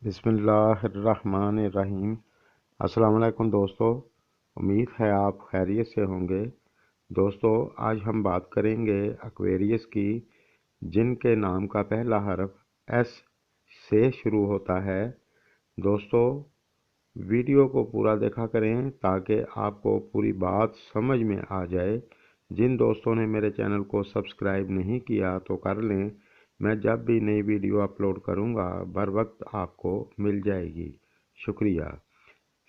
बिस्मिल्लाहिर्रहमानिर्रहीम। अस्सलाम वालेकुम दोस्तों, उम्मीद है आप खैरियत से होंगे। दोस्तों, आज हम बात करेंगे एक्वेरियस की, जिनके नाम का पहला हर्फ एस से शुरू होता है। दोस्तों, वीडियो को पूरा देखा करें ताकि आपको पूरी बात समझ में आ जाए। जिन दोस्तों ने मेरे चैनल को सब्सक्राइब नहीं किया तो कर लें। मैं जब भी नई वीडियो अपलोड करूंगा बर वक्त आपको मिल जाएगी। शुक्रिया।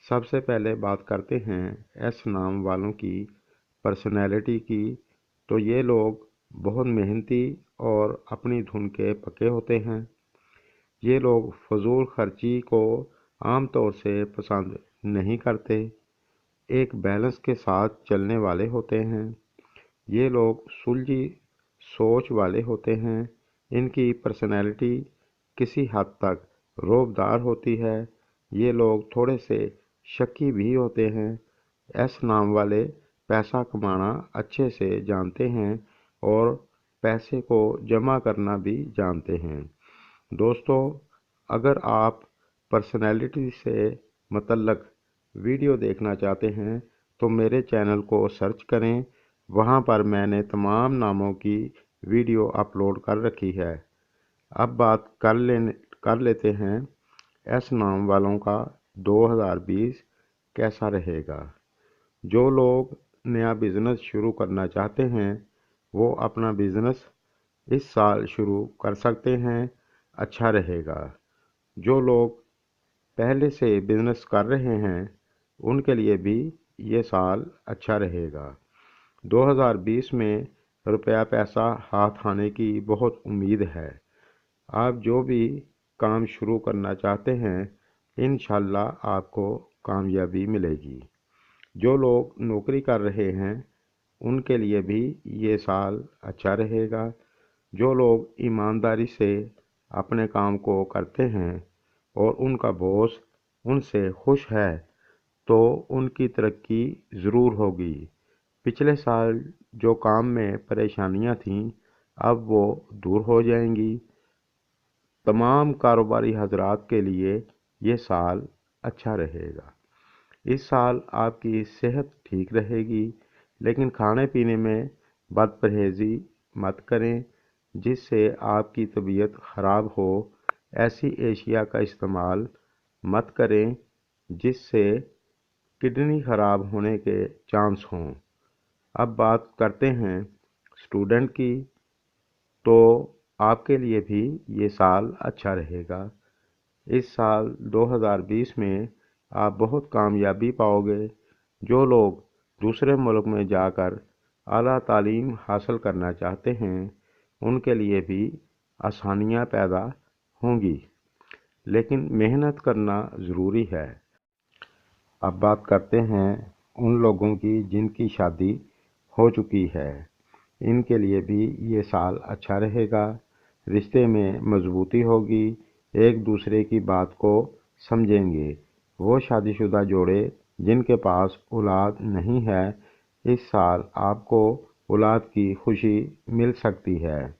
सबसे पहले बात करते हैं एस नाम वालों की पर्सनैलिटी की। तो ये लोग बहुत मेहनती और अपनी धुन के पक्के होते हैं। ये लोग फजूल खर्ची को आम तौर से पसंद नहीं करते, एक बैलेंस के साथ चलने वाले होते हैं। ये लोग सुलझी सोच वाले होते हैं। इनकी पर्सनैलिटी किसी हद तक रौबदार होती है। ये लोग थोड़े से शक्की भी होते हैं। एस नाम वाले पैसा कमाना अच्छे से जानते हैं और पैसे को जमा करना भी जानते हैं। दोस्तों, अगर आप पर्सनैलिटी से मुतल्लक वीडियो देखना चाहते हैं तो मेरे चैनल को सर्च करें। वहां पर मैंने तमाम नामों की वीडियो अपलोड कर रखी है। अब बात कर लेते हैं एस नाम वालों का 2020 कैसा रहेगा। जो लोग नया बिज़नेस शुरू करना चाहते हैं वो अपना बिज़नेस इस साल शुरू कर सकते हैं, अच्छा रहेगा। जो लोग पहले से बिज़नेस कर रहे हैं उनके लिए भी ये साल अच्छा रहेगा। 2020 में रुपया पैसा हाथ आने की बहुत उम्मीद है। आप जो भी काम शुरू करना चाहते हैं इंशाल्लाह आपको कामयाबी मिलेगी। जो लोग नौकरी कर रहे हैं उनके लिए भी ये साल अच्छा रहेगा। जो लोग ईमानदारी से अपने काम को करते हैं और उनका बॉस उनसे खुश है तो उनकी तरक्की ज़रूर होगी। पिछले साल जो काम में परेशानियां थीं अब वो दूर हो जाएंगी। तमाम कारोबारी हजरात के लिए ये साल अच्छा रहेगा। इस साल आपकी सेहत ठीक रहेगी, लेकिन खाने पीने में बदपरहेज़ी मत करें जिससे आपकी तबीयत ख़राब हो। ऐसी एशिया का इस्तेमाल मत करें जिससे किडनी ख़राब होने के चांस हों। अब बात करते हैं स्टूडेंट की। तो आपके लिए भी ये साल अच्छा रहेगा। इस साल 2020 में आप बहुत कामयाबी पाओगे। जो लोग दूसरे मुल्क में जाकर आला तालीम हासिल करना चाहते हैं उनके लिए भी आसानियां पैदा होंगी, लेकिन मेहनत करना ज़रूरी है। अब बात करते हैं उन लोगों की जिनकी शादी हो चुकी है। इनके लिए भी ये साल अच्छा रहेगा। रिश्ते में मजबूती होगी, एक दूसरे की बात को समझेंगे। वो शादीशुदा जोड़े जिनके पास औलाद नहीं है, इस साल आपको औलाद की खुशी मिल सकती है।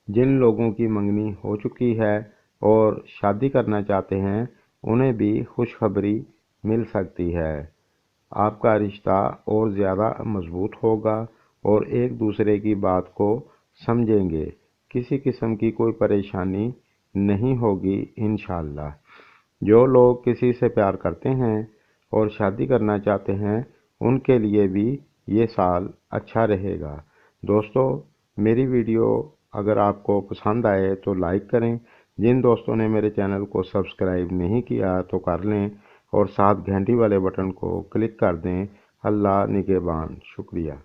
जिन लोगों की मंगनी हो चुकी है और शादी करना चाहते हैं उन्हें भी खुशखबरी मिल सकती है। आपका रिश्ता और ज़्यादा मजबूत होगा और एक दूसरे की बात को समझेंगे। किसी किस्म की कोई परेशानी नहीं होगी इंशाअल्लाह। जो लोग किसी से प्यार करते हैं और शादी करना चाहते हैं उनके लिए भी ये साल अच्छा रहेगा। दोस्तों, मेरी वीडियो अगर आपको पसंद आए तो लाइक करें। जिन दोस्तों ने मेरे चैनल को सब्सक्राइब नहीं किया तो कर लें और साथ घंटी वाले बटन को क्लिक कर दें। अल्लाह निगहबान। शुक्रिया।